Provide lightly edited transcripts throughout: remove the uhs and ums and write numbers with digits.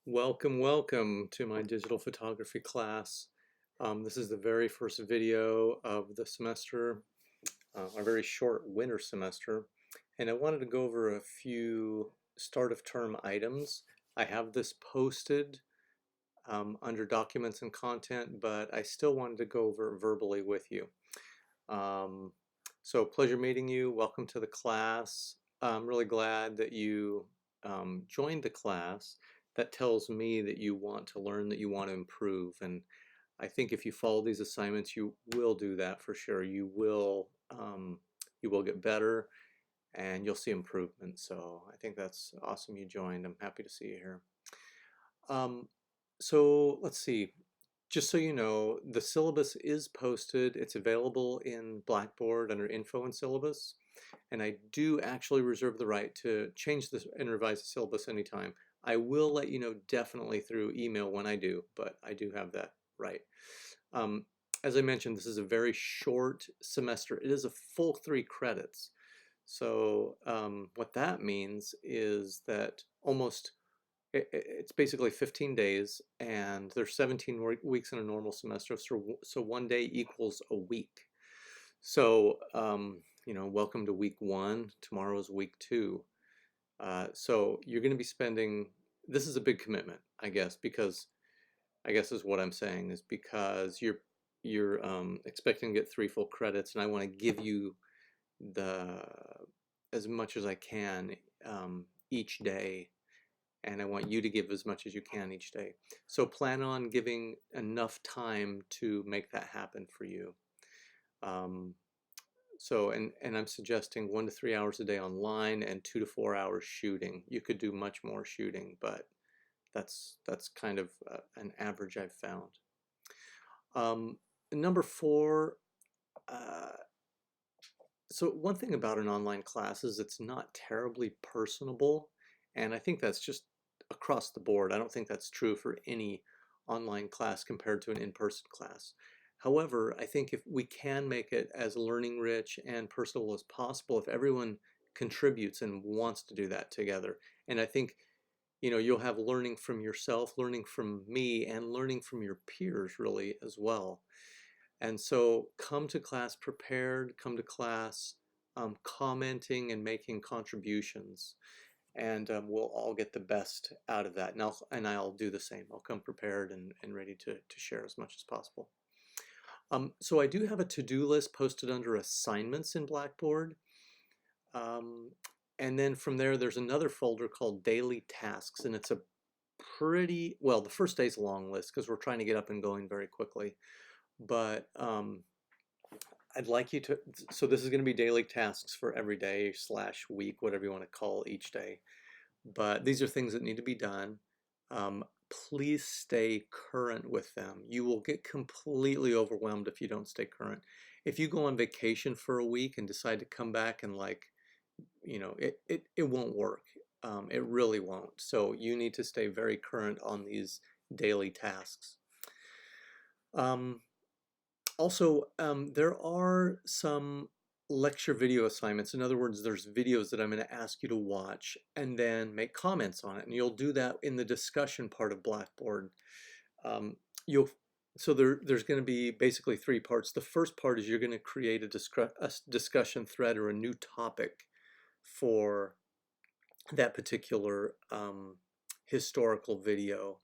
Welcome, welcome to my digital photography class. This is the very first video of the semester, a very short winter semester, and I wanted to go over a few start of term items. I have this posted under documents and content, but I still wanted to go over it verbally with you. So pleasure meeting you. Welcome to the class. I'm really glad that you joined the class. That tells me that you want to learn, that you want to improve. And I think if you follow these assignments, you will do that for sure. You will get better and you'll see improvement. So I think that's awesome you joined. I'm happy to see you here. So let's see. Just so you know, the syllabus is posted. It's available in BlackBoard under Info and Syllabus. And I do actually reserve the right to change this and revise the syllabus anytime. I will let you know definitely through email when I do, but I do have that right. As I mentioned, this is a very short semester. It is a full 3 credits. So what that means is that it's basically 15 days, and there's 17 weeks in a normal semester, so one day equals a week. So, welcome to week 1. Tomorrow is week 2. So you're going to be spending, this is a big commitment, I guess, because I guess is what I'm saying is because you're expecting to get 3 full credits, and I want to give you as much as I can each day, and I want you to give as much as you can each day. So plan on giving enough time to make that happen for you. And I'm suggesting 1 to 3 hours a day online and 2 to 4 hours shooting. You could do much more shooting, but that's kind of an average I've found. Number 4, so one thing about an online class is it's not terribly personable, and I think that's just across the board. I don't think that's true for any online class compared to an in-person class. However, I think if we can make it as learning rich and personal as possible, if everyone contributes and wants to do that together, and I think you'll have learning from yourself, learning from me, and learning from your peers really as well. And so come to class prepared, come to class commenting and making contributions, and we'll all get the best out of that. And I'll do the same. I'll come prepared and ready to share as much as possible. So I do have a to-do list posted under assignments in Blackboard. And then from there's another folder called daily tasks, and it's a well, the first day's a long list because we're trying to get up and going very quickly. But I'd like you to, so this is going to be daily tasks for every day / week, whatever you want to call each day. But these are things that need to be done. Please stay current with them. You will get completely overwhelmed if you don't stay current. If you go on vacation for a week and decide to come back and it won't work. It really won't. So you need to stay very current on these daily tasks. Also, there are some lecture video assignments. In other words, there's videos that I'm going to ask you to watch and then make comments on it. And you'll do that in the discussion part of Blackboard. So there's going to be basically 3 parts. The first part is you're going to create a discussion thread or a new topic for that particular historical video.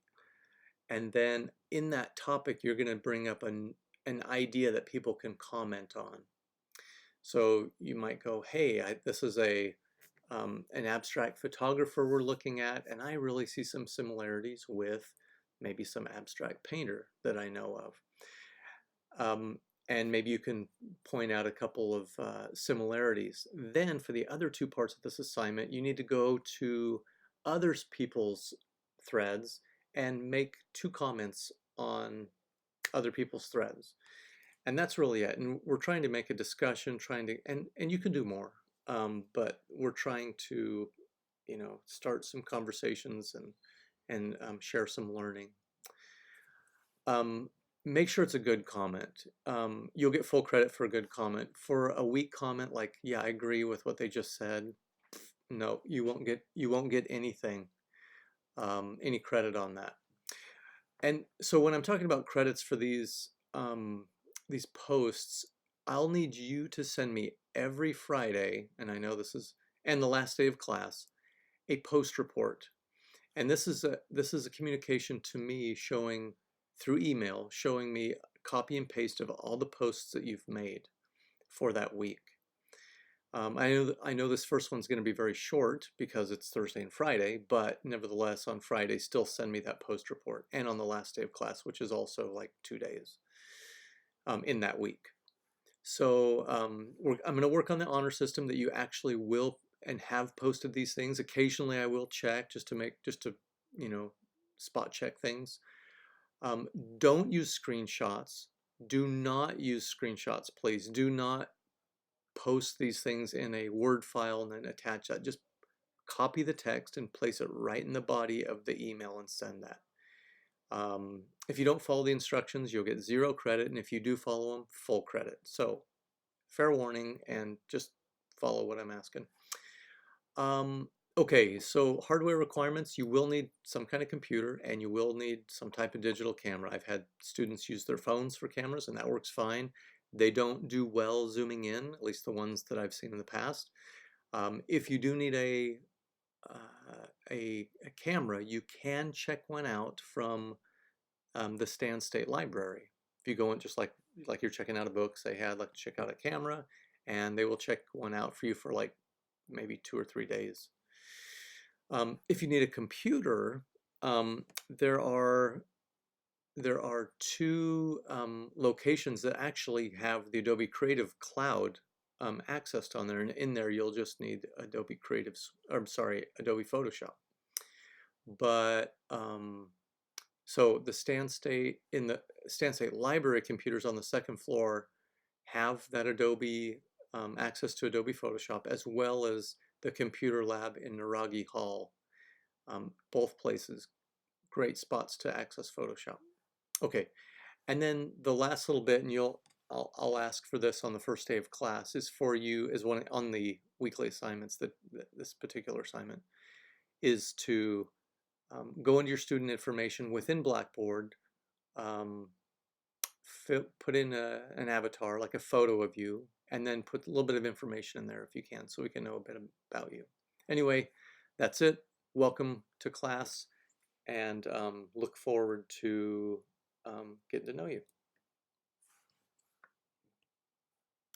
And then in that topic, you're going to bring up an idea that people can comment on. So you might go, hey, this is an abstract photographer we're looking at, and I really see some similarities with maybe some abstract painter that I know of. And maybe you can point out a couple of similarities. Then for the other 2 parts of this assignment, you need to go to other people's threads and make 2 comments on other people's threads. And that's really it. And we're trying to make a discussion, and you can do more, but we're trying to, start some conversations and share some learning. Make sure it's a good comment. You'll get full credit for a good comment. For a weak comment, like, yeah, I agree with what they just said, no, you won't get anything. any credit on that. And so when I'm talking about credits for these posts, I'll need you to send me every Friday, and I know this is, and the last day of class, a post report. And this is a communication to me showing through email, showing me copy and paste of all the posts that you've made for that week. I know this first one's going to be very short because it's Thursday and Friday, but nevertheless on Friday still send me that post report, and on the last day of class, which is also like 2 days in that week. So I'm going to work on the honor system that you actually will and have posted these things. Occasionally I will check just to you know, spot check things. Don't use screenshots. Do not use screenshots, please. Do not post these things in a Word file and then attach that. Just copy the text and place it right in the body of the email and send that. If you don't follow the instructions, you'll get 0 credit, and if you do follow them, full credit. So fair warning, and just follow what I'm asking. Okay, so hardware requirements, you will need some kind of computer and you will need some type of digital camera. I've had students use their phones for cameras and that works fine. They don't do well zooming in, at least the ones that I've seen in the past. If you do need a camera, you can check one out from the Stan State Library. If you go in just like you're checking out a book, say, hey, I'd like to check out a camera, and they will check one out for you for like maybe 2 or 3 days. If you need a computer, there are 2 locations that actually have the Adobe Creative Cloud accessed on there, and in there you'll just need Adobe Photoshop. But so the Stan State Library computers on the 2nd floor have that Adobe access to Adobe Photoshop, as well as the computer lab in Naragi Hall. Both places, great spots to access Photoshop. Okay, and then the last little bit, and I'll ask for this on the first day of class, is for you, is one on the weekly assignments, that this particular assignment is to go into your student information within BlackBoard, put in an avatar, like a photo of you, and then put a little bit of information in there if you can, so we can know a bit about you. Anyway, that's it. Welcome to class, and look forward to getting to know you.